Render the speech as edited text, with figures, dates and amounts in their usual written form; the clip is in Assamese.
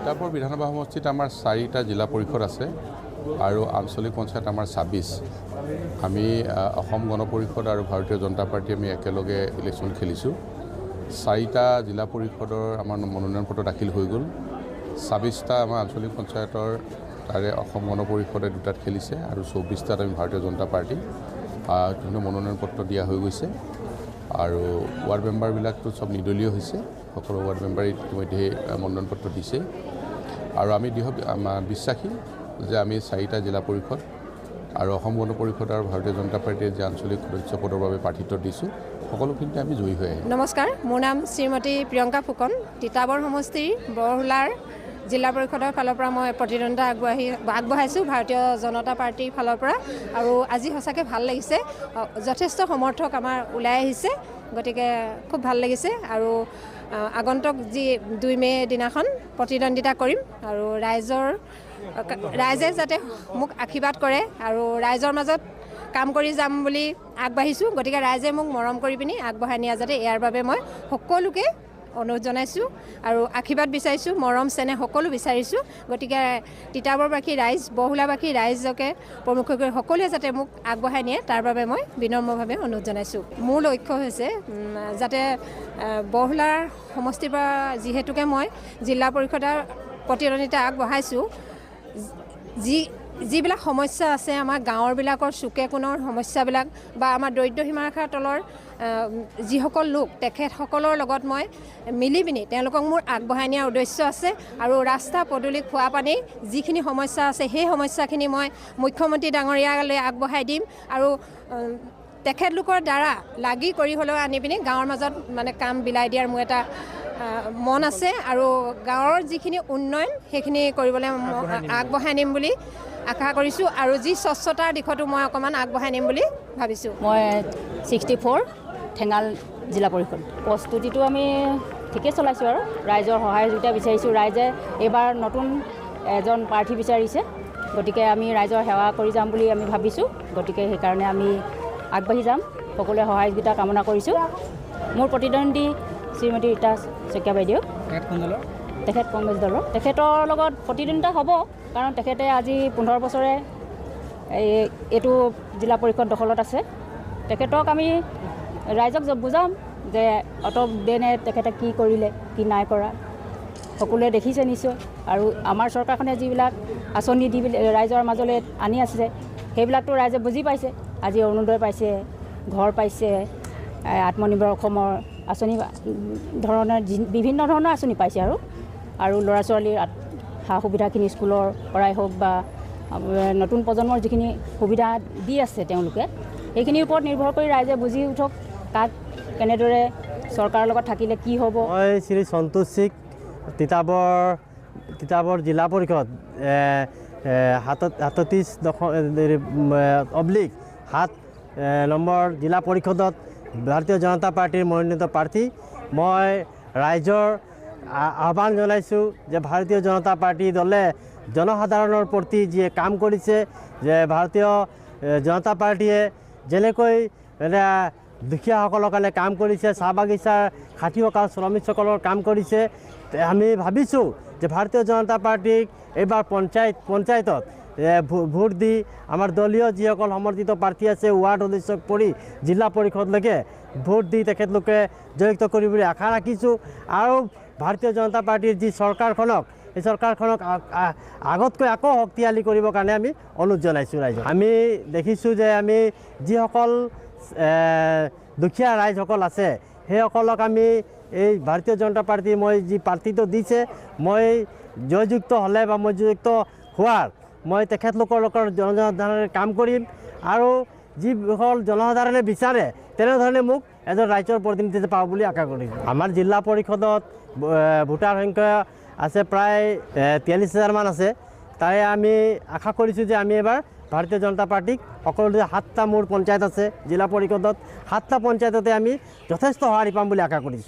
তিতাবৰ বিধানসভা সমষ্টিত আমাৰ 4টা জিলা পৰিষদ আছে আৰু আঞ্চলিক পঞ্চায়ত আমাৰ 26। আমি অসম গণ পৰিষদ আৰু ভাৰতীয় জনতা পাৰ্টি আমি একেলগে ইলেকশ্যন খেলিছোঁ। 4টা জিলা পৰিষদৰ আমাৰ মনোনয়ন পত্ৰ দাখিল হৈ গ'ল। 26টা আমাৰ আঞ্চলিক পঞ্চায়তৰ তাৰে অসম গণ পৰিষদে 2টাত খেলিছে আৰু 24টাত আমি ভাৰতীয় জনতা পাৰ্টি মনোনয়ন পত্ৰ দিয়া হৈ গৈছে। আৰু ৱাৰ্ড মেম্বাৰবিলাকতো চব নিৰ্দলীয় হৈছে, সকলো ৱাৰ্ড মেম্বাৰে ইতিমধ্যে মনোনয়ন পত্ৰ দিছে। আৰু আমি বিশ্বাসী যে আমি 4টা জিলা পৰিষদ আৰু অসম গণ পৰিষদ আৰু ভাৰতীয় জনতা পাৰ্টিয়ে যে আঞ্চলিক সদস্য পদৰ বাবে প্ৰাৰ্থিত্ব দিছোঁ, সকলোখিনিতে আমি জয়ী হৈ আহিম। নমস্কাৰ, মোৰ নাম শ্ৰীমতী প্ৰিয়ংকা ফুকন। তিতাবৰ সমষ্টিৰ বৰহোলাৰ জিলা পৰিষদৰ ফালৰ পৰা মই প্ৰতিদ্বন্দ্বিতা আগবঢ়াইছোঁ ভাৰতীয় জনতা পাৰ্টিৰ ফালৰ পৰা। আৰু আজি সঁচাকৈ ভাল লাগিছে, যথেষ্ট সমৰ্থক আমাৰ ওলাই আহিছে, গতিকে খুব ভাল লাগিছে। আৰু আগন্তুক যি 2 মে দিনাখন প্ৰতিদ্বন্দ্বিতা কৰিম আৰু ৰাইজে যাতে মোক আশীৰ্বাদ কৰে আৰু ৰাইজৰ মাজত কাম কৰি যাম বুলি আগবাঢ়িছোঁ। গতিকে ৰাইজে মোক মৰম কৰি পিনি আগবঢ়াই নিয়া যাতে, ইয়াৰ বাবে মই সকলোকে অনুৰোধ জনাইছোঁ আৰু আশীৰ্বাদ বিচাৰিছোঁ, মৰম চেনেহ সকলো বিচাৰিছোঁ। গতিকে তিতাবৰবাসী ৰাইজ, বৰহোলাবাসী ৰাইজকে প্ৰমুখ কৰি সকলোৱে যাতে মোক আগবঢ়াই নিয়ে, তাৰ বাবে মই বিনম্ৰভাৱে অনুৰোধ জনাইছোঁ। মোৰ লক্ষ্য হৈছে যাতে বৰহোলাৰ সমষ্টিৰ পৰা যিহেতুকে মই জিলা পৰিষদৰ প্ৰতিদ্বন্দ্বিতা আগবঢ়াইছোঁ, যিবিলাক সমস্যা আছে আমাৰ গাঁৱৰবিলাকৰ চুকে কোণৰ সমস্যাবিলাক বা আমাৰ দৰিদ্ৰ সীমাৰেখাৰ তলৰ যিসকল লোক, তেখেতসকলৰ লগত মই মিলি পিনি তেওঁলোকক মোৰ আগবঢ়াই নিয়াৰ উদ্দেশ্য আছে। আৰু ৰাস্তা পদূলি, খোৱা পানী যিখিনি সমস্যা আছে, সেই সমস্যাখিনি মই মুখ্যমন্ত্ৰী ডাঙৰীয়ালৈ আগবঢ়াই দিম আৰু তেখেতলোকৰ দ্বাৰা লাগি কৰি হ'লেও আনি পিনি গাঁৱৰ মাজত মানে কাম বিলাই দিয়াৰ মোৰ এটা মন আছে। আৰু গাঁৱৰ যিখিনি উন্নয়ন সেইখিনি কৰিবলৈ আগবঢ়াই নিম বুলি আশা কৰিছোঁ। আৰু যি স্বচ্ছতাৰ দিশতো মই অকণমান আগবঢ়াই নিম বুলি ভাবিছোঁ। মই 64 ঠেঙাল জিলা পৰিষদ। প্ৰস্তুতিটো আমি ঠিকেই চলাইছোঁ আৰু ৰাইজৰ সহযোগিতা বিচাৰিছোঁ। ৰাইজে এইবাৰ নতুন এজন প্ৰাৰ্থী বিচাৰিছে, গতিকে আমি ৰাইজৰ সেৱা কৰি যাম বুলি আমি ভাবিছোঁ। গতিকে সেইকাৰণে আমি আগবাঢ়ি যাম, সকলোৱে সহযোগিতা কামনা কৰিছোঁ। মোৰ প্ৰতিদ্বন্দ্বী শ্ৰীমতী ৰীতা শইকীয়া বাইদেউ, তেখেত কংগ্ৰেছ দলৰ। তেখেতৰ লগত প্ৰতিদ্বন্দ্বিতা হ'ব, কাৰণ তেখেতে আজি 15 বছৰে এইটো জিলা পৰিষদ দখলত আছে। তেখেতক আমি ৰাইজক বুজাম যে অটক দেনে তেখেতে কি কৰিলে, কি নাই কৰা, সকলোৱে দেখিছে নিশ্চয়। আৰু আমাৰ চৰকাৰখনে যিবিলাক আঁচনি দি ৰাইজৰ মাজলৈ আনি আছে, সেইবিলাকতো ৰাইজে বুজি পাইছে। আজি অৰুণোদয় পাইছে, ঘৰ পাইছে, আত্মনিৰ্ভৰ অসমৰ আঁচনি ধৰণৰ বিভিন্ন ধৰণৰ আঁচনি পাইছে। আৰু ল'ৰা ছোৱালীৰ সা সুবিধাখিনি স্কুলৰ পৰাই হওক বা নতুন প্ৰজন্মৰ যিখিনি সুবিধা দি আছে তেওঁলোকে, সেইখিনিৰ ওপৰত নিৰ্ভৰ কৰি ৰাইজে বুজি উঠক কাক কেনেদৰে চৰকাৰৰ লগত থাকিলে কি হ'ব। মই শ্ৰী সন্তোষ সিং, তিতাবৰ জিলা পৰিষদ 37/7 নম্বৰ জিলা পৰিষদত ভাৰতীয় জনতা পাৰ্টিৰ মনোনীত প্ৰাৰ্থী। মই ৰাইজৰ আহ্বান জনাইছোঁ যে ভাৰতীয় জনতা পাৰ্টি দলে জনসাধাৰণৰ প্ৰতি যি কাম কৰিছে, যে ভাৰতীয় জনতা পাৰ্টিয়ে যেনেকৈ দুখীয়াসকলৰ কাৰণে কাম কৰিছে, চাহ বাগিচাৰ খাটি থকা শ্ৰমিকসকলৰ কাম কৰিছে, আমি ভাবিছোঁ যে ভাৰতীয় জনতা পাৰ্টিক এইবাৰ পঞ্চায়তত ভোট দি আমাৰ দলীয় যিসকল সমৰ্থিত প্ৰাৰ্থী আছে, ৱাৰ্ড সদস্যক পৰি জিলা পৰিষদলৈকে ভোট দি তেখেতলোকে জয়যুক্ত কৰিবলৈ আশা ৰাখিছোঁ। আৰু ভাৰতীয় জনতা পাৰ্টিৰ যি চৰকাৰখনক, এই চৰকাৰখনক আগতকৈ আকৌ শক্তিশালী কৰিবৰ কাৰণে আমি অনুৰোধ জনাইছোঁ ৰাইজক। আমি দেখিছোঁ যে আমি যিসকল দুখীয়া ৰাইজসকল আছে, সেইসকলক আমি এই ভাৰতীয় জনতা পাৰ্টি মই যি প্ৰাৰ্থীটো দিছে, মই জয়যুক্ত হ'লে বা মই জয়যুক্ত হোৱাৰ মই তেখেতলোকৰ লগত জনসাধাৰণে কাম কৰিম। আৰু যিসকল জনসাধাৰণে বিচাৰে তেনেধৰণে মোক এজন ৰাইজৰ প্ৰতিনিধি পাওঁ বুলি আশা কৰিছোঁ। আমাৰ জিলা পৰিষদত ভোটাৰ সংখ্যা আছে প্ৰায় 43,000 মান আছে। তাৰে আমি আশা কৰিছোঁ যে আমি এবাৰ ভাৰতীয় জনতা পাৰ্টিক সকলোতে 7টা মোৰ পঞ্চায়ত আছে জিলা পৰিষদত, 7টা পঞ্চায়ততে আমি যথেষ্ট সঁহাৰি পাম বুলি আশা কৰিছোঁ।